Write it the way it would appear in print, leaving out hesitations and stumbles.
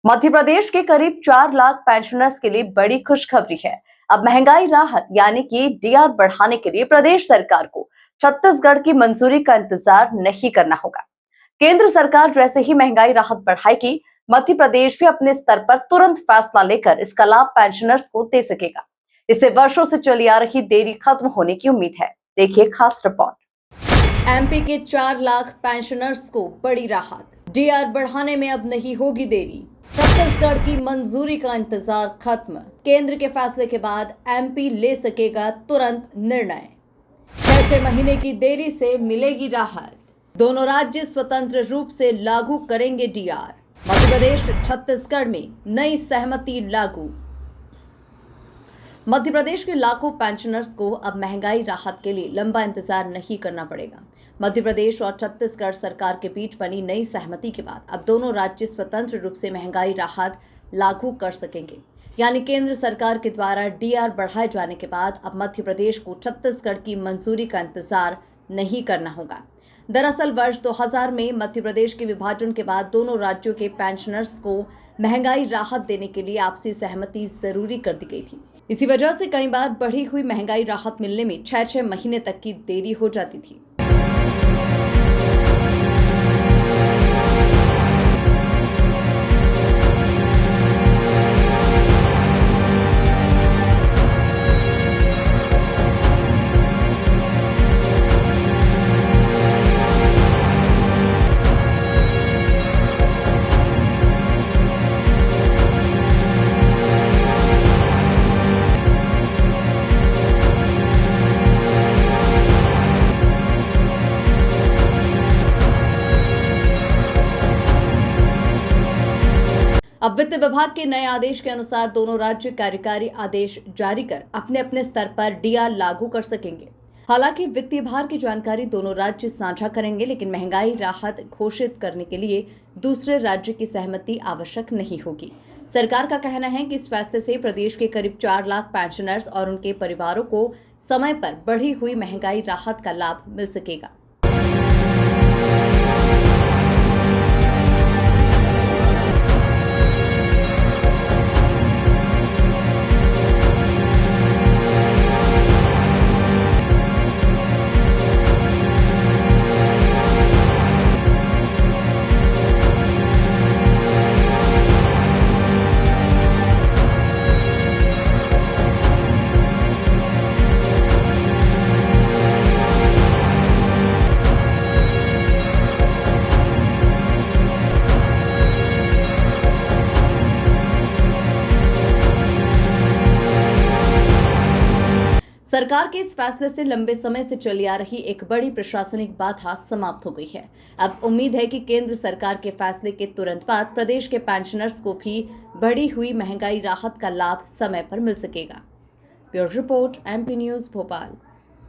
मध्य प्रदेश के करीब 4 लाख पेंशनर्स के लिए बड़ी खुशखबरी है। अब महंगाई राहत यानी कि डीआर बढ़ाने के लिए प्रदेश सरकार को छत्तीसगढ़ की मंजूरी का इंतजार नहीं करना होगा। केंद्र सरकार जैसे ही महंगाई राहत बढ़ाएगी, मध्य प्रदेश भी अपने स्तर पर तुरंत फैसला लेकर इसका लाभ पेंशनर्स को दे सकेगा। इससे वर्षों से चली आ रही देरी खत्म होने की उम्मीद है। देखिए खास रिपोर्ट। एमपी के 4 लाख पेंशनर्स को बड़ी राहत, डीआर बढ़ाने में अब नहीं होगी देरी। छत्तीसगढ़ की मंजूरी का इंतजार खत्म, केंद्र के फैसले के बाद एमपी ले सकेगा तुरंत निर्णय। 6 महीने की देरी से मिलेगी राहत। दोनों राज्य स्वतंत्र रूप से लागू करेंगे डीआर। मध्य प्रदेश छत्तीसगढ़ में नई सहमति लागू। मध्य प्रदेश के लाखों पेंशनर्स को अब महंगाई राहत के लिए लंबा इंतजार नहीं करना पड़ेगा। मध्य प्रदेश और छत्तीसगढ़ सरकार के बीच बनी नई सहमति के बाद अब दोनों राज्य स्वतंत्र रूप से महंगाई राहत लागू कर सकेंगे। यानी केंद्र सरकार के द्वारा डीआर बढ़ाए जाने के बाद अब मध्य प्रदेश को छत्तीसगढ़ की मंजूरी का इंतजार नहीं करना होगा। दरअसल वर्ष 2000 में मध्य प्रदेश के विभाजन के बाद दोनों राज्यों के पेंशनर्स को महंगाई राहत देने के लिए आपसी सहमति जरूरी कर दी गई थी। इसी वजह से कई बार बढ़ी हुई महंगाई राहत मिलने में 6 महीने तक की देरी हो जाती थी। अब वित्त विभाग के नए आदेश के अनुसार दोनों राज्य कार्यकारी आदेश जारी कर अपने अपने स्तर पर डीआर लागू कर सकेंगे। हालांकि वित्तीय भार की जानकारी दोनों राज्य साझा करेंगे, लेकिन महंगाई राहत घोषित करने के लिए दूसरे राज्य की सहमति आवश्यक नहीं होगी। सरकार का कहना है कि इस फैसले से प्रदेश के करीब 4 लाख पेंशनर्स और उनके परिवारों को समय पर बढ़ी हुई महंगाई राहत का लाभ मिल सकेगा। सरकार के इस फैसले से लंबे समय से चली आ रही एक बड़ी प्रशासनिक बाधा समाप्त हो गई है। अब उम्मीद है कि केंद्र सरकार के फैसले के तुरंत बाद प्रदेश के पेंशनर्स को भी बढ़ी हुई महंगाई राहत का लाभ समय पर मिल सकेगा। Bureau report, MP news, Bhopal.